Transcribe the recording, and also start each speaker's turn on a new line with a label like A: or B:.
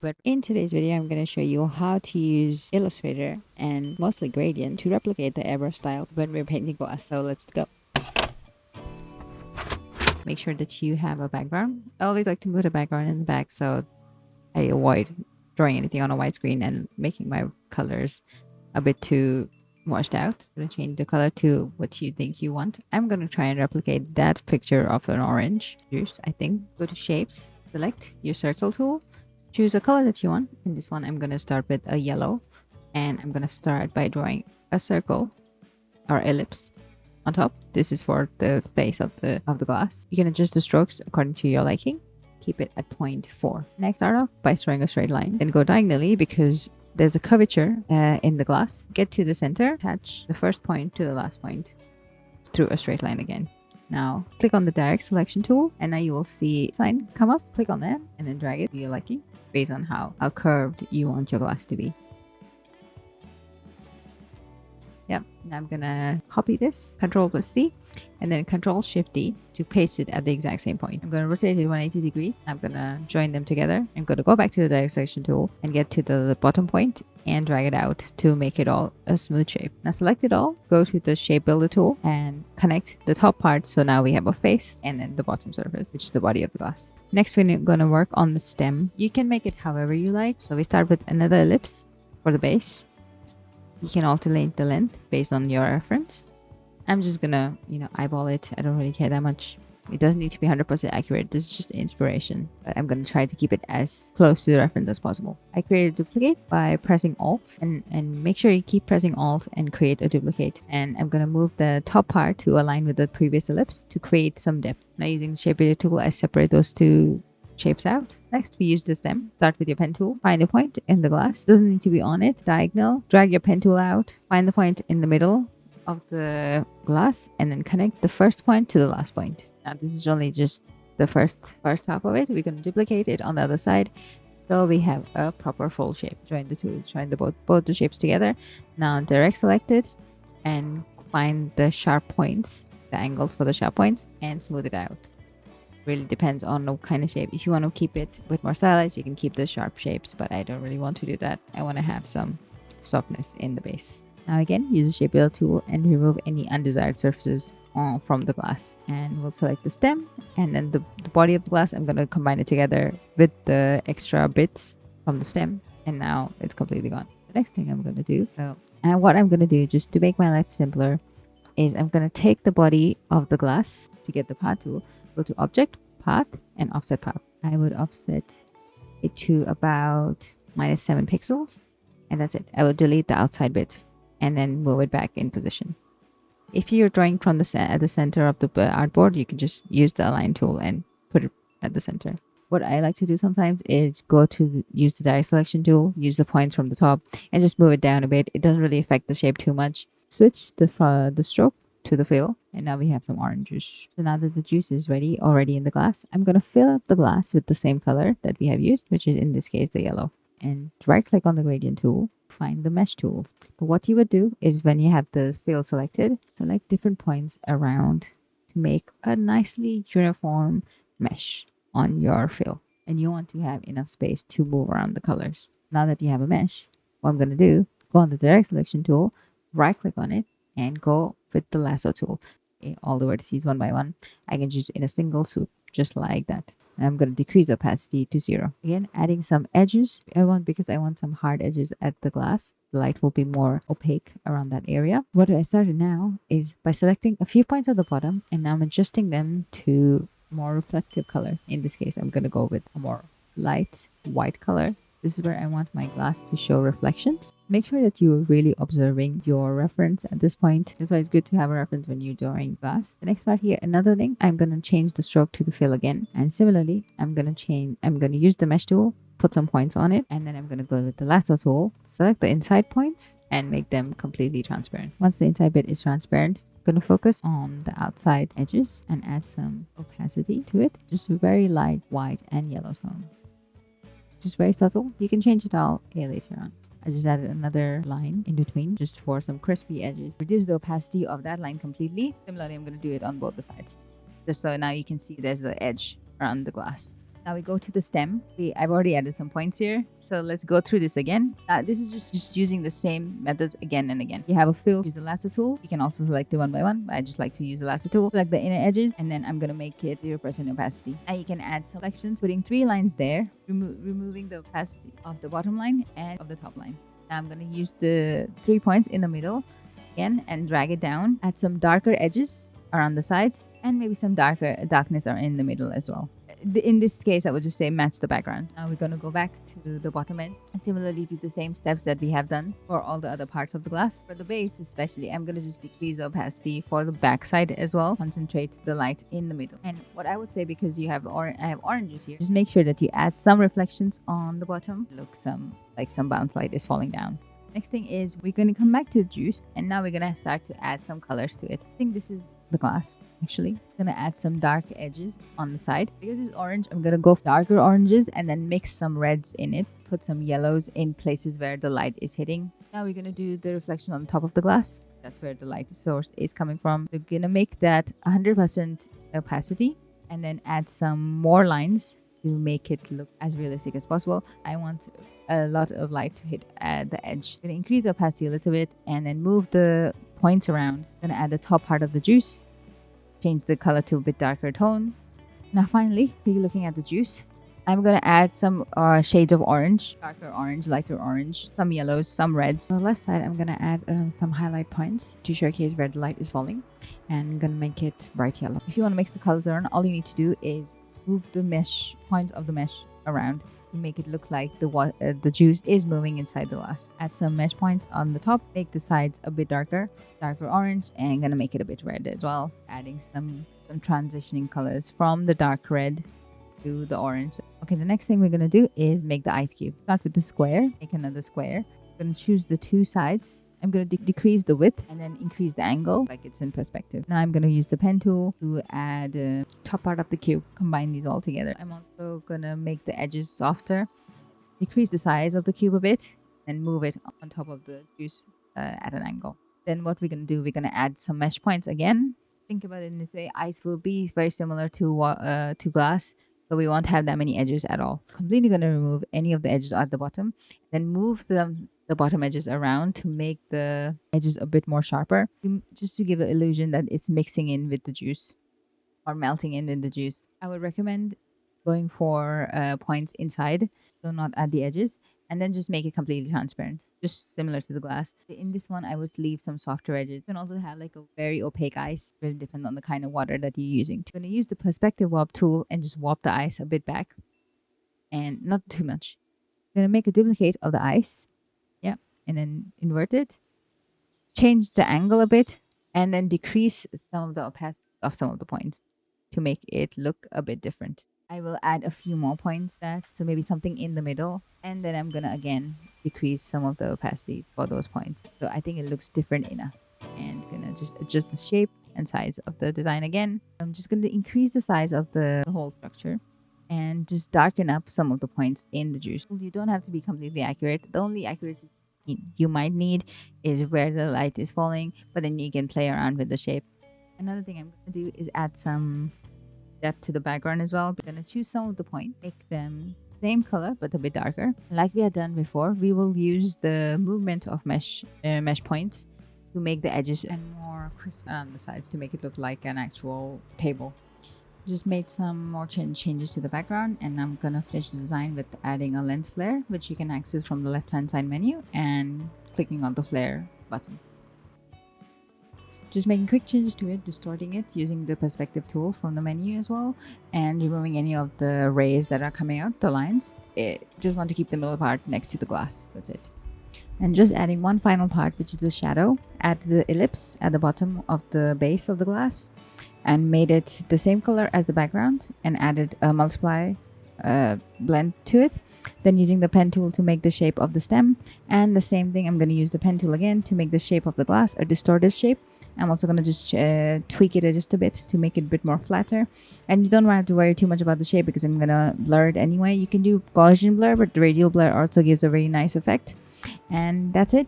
A: But in today's video, I'm going to show you how to use Illustrator and mostly Gradient to replicate the airbrush style when we're painting glass. So let's go. Make sure that you have a background. I always like to put a background in the back so I avoid drawing anything on a white screen and making my colors a bit too washed out. I'm going to change the color to what you think you want. I'm going to try and replicate that picture of an orange juice, I think. Go to shapes, select your circle tool, choose a color that you want. In this one, I'm going to start with a yellow, and I'm going to start by drawing a circle or ellipse on top. This is for the face of the glass. You can adjust the strokes according to your liking. Keep it at 0.4. Next, start off by drawing a straight line. Then go diagonally because there's a curvature in the glass. Get to the center, attach the first point to the last point through a straight line again. Now click on the direct selection tool, and now you will see a line come up. Click on that and then drag it to your liking based on how curved you want your glass to be. Yep, now I'm gonna copy this, Control+C, and then Control-Shift-D to paste it at the exact same point. I'm gonna rotate it 180 degrees. I'm gonna join them together. I'm gonna go back to the direct selection tool and get to the bottom point and drag it out to make it all a smooth shape. Now select it all, go to the Shape Builder tool and connect the top part. So now we have a face and then the bottom surface, which is the body of the glass. Next, we're gonna work on the stem. You can make it however you like. So we start with another ellipse for the base. You can alternate the length based on your reference. I'm just gonna, eyeball it. I don't really care that much. It doesn't need to be 100% accurate. This is just inspiration. But I'm gonna try to keep it as close to the reference as possible. I create a duplicate by pressing Alt and make sure you keep pressing Alt and create a duplicate. And I'm gonna move the top part to align with the previous ellipse to create some depth. Now using the Shape Builder tool, I separate those two shapes out. Next, we use the stem. Start with your pen tool. Find a point in the glass. Doesn't need to be on it. Diagonal. Drag your pen tool out. Find the point in the middle of the glass and then connect the first point to the last point. Now this is only just the first half of it. We're going to duplicate it on the other side so we have a proper full shape. Join the two. Join the both the shapes together. Now direct select it and find the sharp points, the angles for the sharp points, and smooth it out. Really depends on what kind of shape. If you want to keep it a bit more stylized, you can keep the sharp shapes, but I don't really want to do that. I want to have some softness in the base. Now again, use the Shape Builder tool and remove any undesired surfaces from the glass. And we'll select the stem and then the body of the glass. I'm going to combine it together with the extra bits from the stem, and now it's completely gone. The next thing I'm going to do, and what I'm going to do just to make my life simpler, is I'm going to take the body of the glass to get the path tool. Go to Object, Path, and Offset Path. I would offset it to about -7 pixels, and that's it. I will delete the outside bit and then move it back in position. If you're drawing from at the center of the artboard, you can just use the Align tool and put it at the center. What I like to do sometimes is use the direct selection tool, use the points from the top, and just move it down a bit. It doesn't really affect the shape too much. Switch the stroke to the fill, and now we have some orange juice. So now that the juice is already in the glass, I'm going to fill up the glass with the same color that we have used, which is in this case the yellow. And right click on the gradient tool, find the mesh tools. But what you would do is when you have the fill selected, select different points around to make a nicely uniform mesh on your fill. And you want to have enough space to move around the colors. Now that you have a mesh, what I'm going to do, go on the direct selection tool, right click on it, and go with the lasso tool. Okay, all the vertices one by one. I can just in a single swoop, just like that. And I'm going to decrease the opacity to 0. Again, adding some edges. Because I want some hard edges at the glass. The light will be more opaque around that area. What I started now is by selecting a few points at the bottom, and now I'm adjusting them to more reflective color. In this case, I'm going to go with a more light white color. This is where I want my glass to show reflections. Make sure that you're really observing your reference at this point. That's why it's good to have a reference when you're drawing glass. The next part here, another thing, I'm going to change the stroke to the fill again. And similarly, I'm going to use the mesh tool, put some points on it, and then I'm going to go with the lasso tool, select the inside points, and make them completely transparent. Once the inside bit is transparent, I'm going to focus on the outside edges and add some opacity to it. Just very light white and yellow tones. Just very subtle. You can change it all later on. I just added another line in between just for some crispy edges. Reduce the opacity of that line completely. Similarly, I'm going to do it on both the sides. Just so now you can see there's the edge around the glass. Now we go to the stem. I've already added some points here. So let's go through this again. This is just using the same methods again and again. You have a fill, use the lasso tool. You can also select it one by one, but I just like to use the lasso tool. Select the inner edges, and then I'm going to make it 0% opacity. Now you can add some selections, putting 3 lines there, removing the opacity of the bottom line and of the top line. Now I'm going to use the 3 points in the middle again and drag it down. Add some darker edges around the sides, and maybe some darkness are in the middle as well. In this case, I would just say match the background. Now we're going to go back to the bottom end and similarly do the same steps that we have done for all the other parts of the glass. For the base especially, I'm going to just decrease the opacity for the back side as well. Concentrate the light in the middle. And what I would say, because I have oranges here, just make sure that you add some reflections on the bottom. Look like some bounce light is falling down. Next thing is we're going to come back to the juice, and now we're going to start to add some colors to it. I think this is the glass actually. I'm gonna add some dark edges on the side. Because it's orange, I'm gonna go darker oranges and then mix some reds in it. Put some yellows in places where the light is hitting. Now we're gonna do the reflection on the top of the glass. That's where the light source is coming from. We're gonna make that 100% opacity and then add some more lines to make it look as realistic as possible. I want a lot of light to hit at the edge. I'm gonna increase the opacity a little bit and then move the points around. I'm gonna add the top part of the juice, change the color to a bit darker tone. Now finally, if you're looking at the juice, I'm gonna add some shades of orange, darker orange, lighter orange, some yellows, some reds. On the left side, I'm gonna add some highlight points to showcase where the light is falling, and I'm gonna make it bright yellow. If you want to mix the colors around, all you need to do is move the mesh points of the mesh around to make it look like the juice is moving inside the glass. Add some mesh points on the top, make the sides a bit darker orange, and I'm gonna make it a bit red as well, adding some transitioning colors from the dark red to the orange. Okay, the next thing we're gonna do is make the ice cube. Start with the square, make another square. I'm gonna choose the 2 sides. I'm gonna decrease the width and then increase the angle like it's in perspective. Now I'm gonna use the pen tool to add top part of the cube. Combine these all together. I'm also gonna make the edges softer, decrease the size of the cube a bit, and move it on top of the juice at an angle. Then what we're gonna do, we're gonna add some mesh points again. Think about it in this way: ice will be very similar to glass, so we won't have that many edges at all. Completely going to remove any of the edges at the bottom, then move the bottom edges around to make the edges a bit more sharper, just to give the illusion that it's mixing in with the juice or melting in with the juice. I would recommend going for points inside, so not at the edges, and then just make it completely transparent, just similar to the glass. In this one, I would leave some softer edges. You can also have like a very opaque ice. Really depends on the kind of water that you're using. I'm going to use the perspective warp tool and just warp the ice a bit back, and not too much. I'm going to make a duplicate of the ice, yeah, and then invert it, change the angle a bit, and then decrease some of the opacity of some of the points to make it look a bit different. I will add a few more points so maybe something in the middle, and then I'm gonna again decrease some of the opacity for those points, so I think it looks different enough. And gonna just adjust the shape and size of the design again. I'm just gonna increase the size of the whole structure and just darken up some of the points in the juice. You don't have to be completely accurate. The only accuracy you might need is where the light is falling, but then you can play around with the shape. Another thing I'm gonna do is add some depth to the background as well. We're going to choose some of the points, make them same color but a bit darker. Like we had done before, we will use the movement of mesh points to make the edges and more crisp on the sides to make it look like an actual table. Just made some more changes to the background, and I'm gonna finish the design with adding a lens flare, which you can access from the left hand side menu and clicking on the flare button. Just making quick changes to it, distorting it using the perspective tool from the menu as well, and removing any of the rays that are coming out, the lines. Just want to keep the middle part next to the glass. That's it. And just adding one final part, which is the shadow. Add the ellipse at the bottom of the base of the glass and made it the same color as the background, and added a multiply blend to it. Then using the pen tool to make the shape of the stem, and the same thing, I'm going to use the pen tool again to make the shape of the glass a distorted shape. I'm also going to just tweak it just a bit to make it a bit more flatter. And you don't have to worry too much about the shape because I'm going to blur it anyway. You can do Gaussian blur, but the radial blur also gives a very nice effect. And that's it.